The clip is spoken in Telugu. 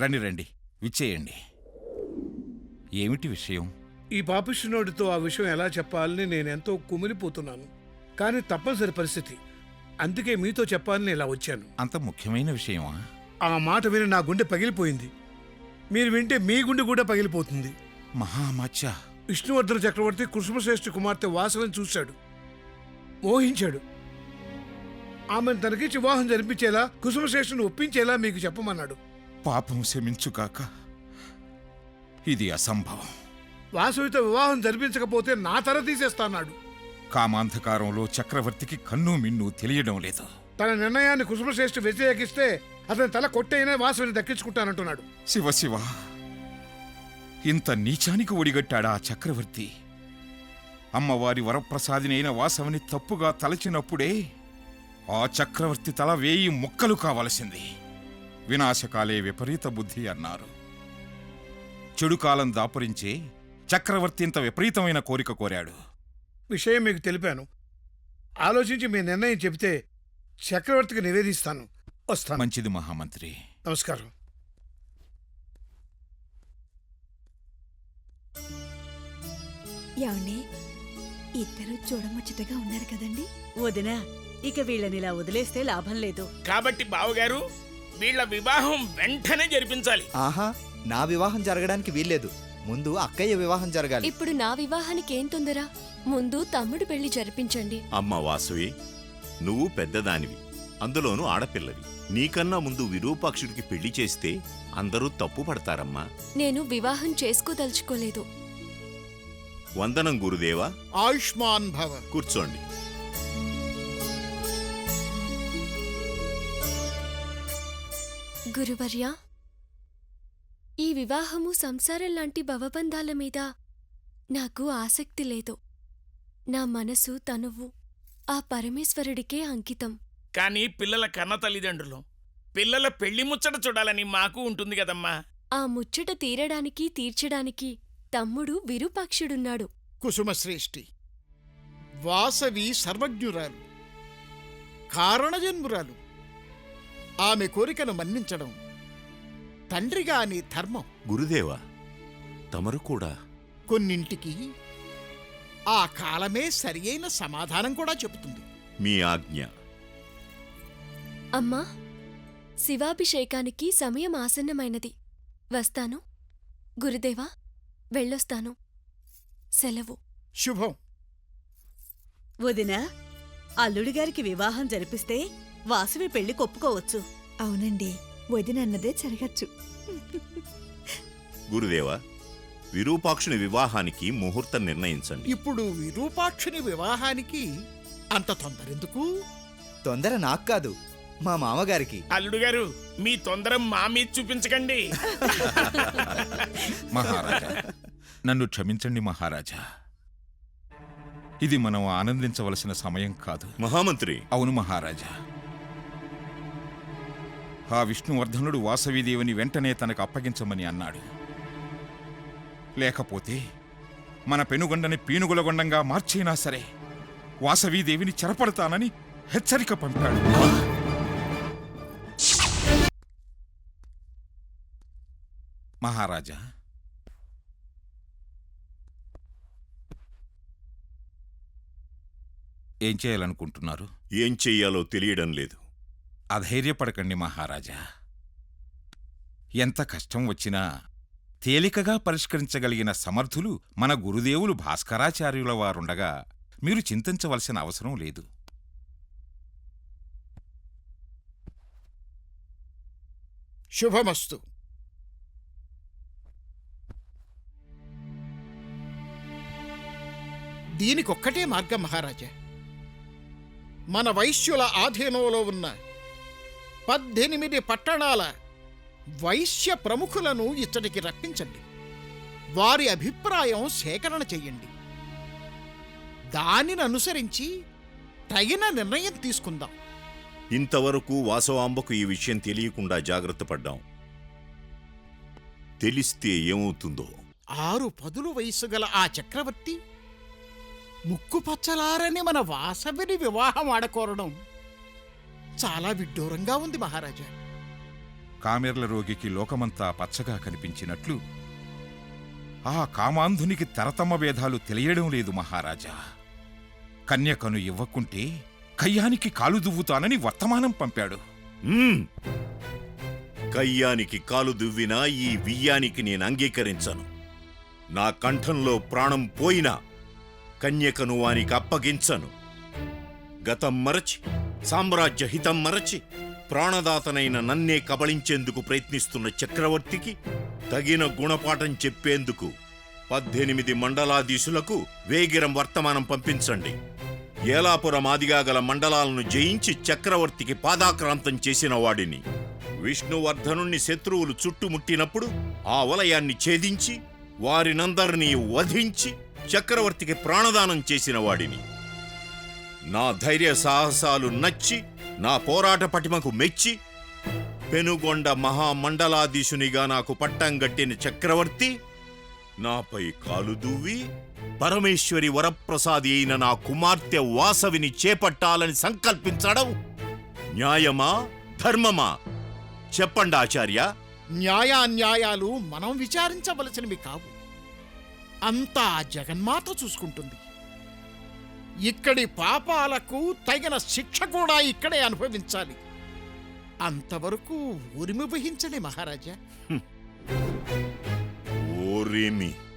రండి రండి, విచ్చేయండి. ఏమిటి విషయం? ఈ పాపిష్టినోడితో ఆ విషయం ఎలా చెప్పాలని నేనెంతో కుమిలిపోతున్నాను. కానీ తప్పనిసరి పరిస్థితి. అందుకే మీతో చెప్పాలని ఇలా వచ్చాను. అంత ముఖ్యమైన విషయమా? ఆ మాట విని నా గుండె పగిలిపోయింది. మీరు వింటే మీ గుండె కూడా పగిలిపోతుంది. మహామాత్య, విష్ణువర్ధన చక్రవర్తి కుసుమశ్రేష్ఠి కుమార్తె వాసవని చూశాడు, మోహించాడు. ఆమెను తనకిచ్చి వివాహం జరిపించేలా, కుసుమశ్రేష్ఠిని ఒప్పించేలా మీకు చెప్పమన్నాడు. పాపం శమించుగాక, ఇది అసంభవం. వాసవితో వివాహం జరిపించకపోతే నా తల తీసేస్తాన్నాడు. కామాంధకారంలో చక్రవర్తికి కన్ను మిన్ను తెలియడం లేదు. తన నిర్ణయాన్ని కుసుమశ్రేష్ఠి వ్యతిరేకిస్తే అతని తల కొట్టైనా వాసవిని దక్కించుకుంటానంటున్నాడు. శివ శివ, ఇంత నీచానికి ఒడిగట్టాడా ఆ చక్రవర్తి? అమ్మవారి వరప్రసాదినైన వాసవిని తప్పుగా తలచినప్పుడే ఆ చక్రవర్తి తల 1000 ముక్కలు కావలసింది. వినాశకాలే విపరీత బుద్ధి అన్నారు. చెడుకాలం దాపురించే చక్రవర్తి ఇంత విపరీతమైన కోరిక కోరాడు. విషయం మీకు తెలిపాను. ఆలోచించి మీ నిర్ణయం చెబితే చక్రవర్తికి నివేదిస్తాను. వస్తాను. మంచిది మహామంత్రి. నమస్కారం. ఏమండి, ఇద్దరు చూడముచ్చటగా ఉన్నారు కదండి. వదినా, ఇక వీళ్ళనిలా వదిలేస్తే లాభం లేదు. కాబట్టి బావగారు, వీళ్ళ వివాహం వెంటనే జరిపించాలి. ఆహా, నా వివాహం జరగడానికి వీల్లేదు. ముందు అక్కయ్య వివాహం జరగాలి. ఇప్పుడు నా వివాహానికి ఏం తొందర? ముందు తమ్ముడు పెళ్లి జరిపించండి. అమ్మ వాసవి, నువ్వు పెద్దదానివి, అందులోనూ ఆడపిల్లవి. నీకన్నా ముందు విరూపాక్షుడికి పెళ్లి చేస్తే అందరూ తప్పు పడతారమ్మా. నేను వివాహం చేసుకోదలుచుకోలేదు. వందనం గురుదేవా. ఆయుష్మాన్ భవ. కూర్చోండి. గురువర్యా, ఈ వివాహము సంసారం లాంటి భవబంధాల మీద నాకు ఆసక్తి లేదు. నా మనసు తనువు ఆ పరమేశ్వరుడికే అంకితం. కానీ పిల్లల కన్న తల్లిదండ్రులు పిల్లల పెళ్లి ముచ్చట చూడాలని మాకు ఉంటుంది కదమ్మా. ఆ ముచ్చట తీర్చడానికి తమ్ముడు విరూపాక్షుడున్నాడు. కుసుమశ్రేష్ఠి, వాసవి సర్వజ్ఞురాలు, కారణజన్మురాలు. ఆమె కోరికను మన్నించడం తండ్రిగా నీ ధర్మం. గురుదేవా, తమరు కూడా. కొన్నింటికి ఆ కాలమే సరియైన సమాధానం కూడా చెబుతుంది. మీ ఆజ్ఞ. అమ్మా, శివాభిషేకానికి సమయం ఆసన్నమైనది. వస్తాను. గురుదేవా, వెళ్ళొస్తాను. సెలవు. శుభం. వదినా, అల్లుడిగారికి వివాహం జరిపిస్తే వాసవి పెళ్లి కొప్పుకోవచ్చు. అవునండి, వదినన్నదే జరగచ్చు. గురుదేవా, విరూపాక్షుని వివాహానికి ముహూర్తం నిర్ణయించండి. ఇప్పుడు విరూపాక్షుని వివాహానికి అంత తొందరెందుకు? తొందర నాకు కాదు, మా మామగారికి. అల్లుడు గారు, మీ తొందర మా మీద చూపించకండి. మహారాజా, నన్ను క్షమించండి మహారాజా. ఇది మనం ఆనందించవలసిన సమయం కాదు. మహామంత్రి. అవును మహారాజా. ఆ విష్ణువర్ధనుడు వాసవీదేవిని వెంటనే తనకు అప్పగించమని అన్నాడు. లేకపోతే మన పెనుగొండని పీనుగులగొండంగా మార్చైనా సరే వాసవీదేవిని చెరపడతానని హెచ్చరిక పంపాడు. మహారాజా, ఏం చేయాలనుకుంటున్నారు? ఏం చెయ్యాలో తెలియడం లేదు. అధైర్యపడకండి మహారాజా. ఎంత కష్టం వచ్చినా తేలికగా పరిష్కరించగలిగిన సమర్థులు మన గురుదేవులు భాస్కరాచార్యుల వారుండగా మీరు చింతించవలసిన అవసరం లేదు. శుభమస్తు. దీనికొక్కటే మార్గం మహారాజా. మన వైశ్యుల ఆధీనంలో ఉన్న 18 పట్టణాల వైశ్య ప్రముఖులను ఇచ్చటికి రప్పించండి. వారి అభిప్రాయం సేకరణ చెయ్యండి. దానిని అనుసరించి తగిన నిర్ణయం తీసుకుందాం. ఇంతవరకు వాసవాంబకు ఈ విషయం తెలియకుండా జాగ్రత్త పడ్డాం. తెలిస్తే ఏమవుతుందో. 6 పదుల వయసు గల ఆ చక్రవర్తి ముక్కుపచ్చలారని మన వాసవిని వివాహం ఆడకోరడం చాలా విడ్డూరంగా ఉంది మహారాజా. కామెర్ల రోగికి లోకమంతా పచ్చగా కనిపించినట్లు ఆ కామాంధునికి తరతమ భేదాలు తెలియడం లేదు మహారాజా. కన్యకను ఇవ్వకుంటే కయ్యానికి కాలు దువ్వుతానని వర్తమానం పంపాడు. కయ్యానికి కాలు దువ్వినా ఈ వియ్యానికి నేను అంగీకరించను. నా కంఠంలో ప్రాణం పోయినా కన్యకను వానికి అప్పగించను. గతం మరచి, సామ్రాజ్య హితం మరచి, ప్రాణదాతనైన నన్నే కబళించేందుకు ప్రయత్నిస్తున్న చక్రవర్తికి తగిన గుణపాఠం చెప్పేందుకు 18 మండలాధీశులకు వేగిరం వర్తమానం పంపించండి. ఏలాపురం ఆదిగా గల మండలాలను జయించి చక్రవర్తికి పాదాక్రాంతం చేసిన వాడిని, విష్ణువర్ధనుణ్ణి శత్రువులు చుట్టుముట్టినప్పుడు ఆ వలయాన్ని ఛేదించి వారినందరినీ వధించి చక్రవర్తికి ప్రాణదానం చేసిన వాడిని, నా ధైర్య సాహసాలు నచ్చి నా పోరాట పటిమకు మెచ్చి పెనుగొండ మహామండలాధీశునిగా నాకు పట్టం గట్టిన చక్రవర్తి నాపై కాలు దువ్వి పరమేశ్వరి వరప్రసాది అయిన నా కుమార్తె వాసవిని చేపట్టాలని సంకల్పించడం న్యాయమా, ధర్మమా? చెప్పండి ఆచార్య. న్యాయాన్యాయాలు మనం విచారించవలసినవి కావు. అంతా జగన్మాత చూసుకుంటుంది. ఇక్కడి పాపాలకు తగిన శిక్ష కూడా ఇక్కడే అనుభవించాలి. అంతవరకు ఉరిమి వహించండి మహారాజా. ఓరేమి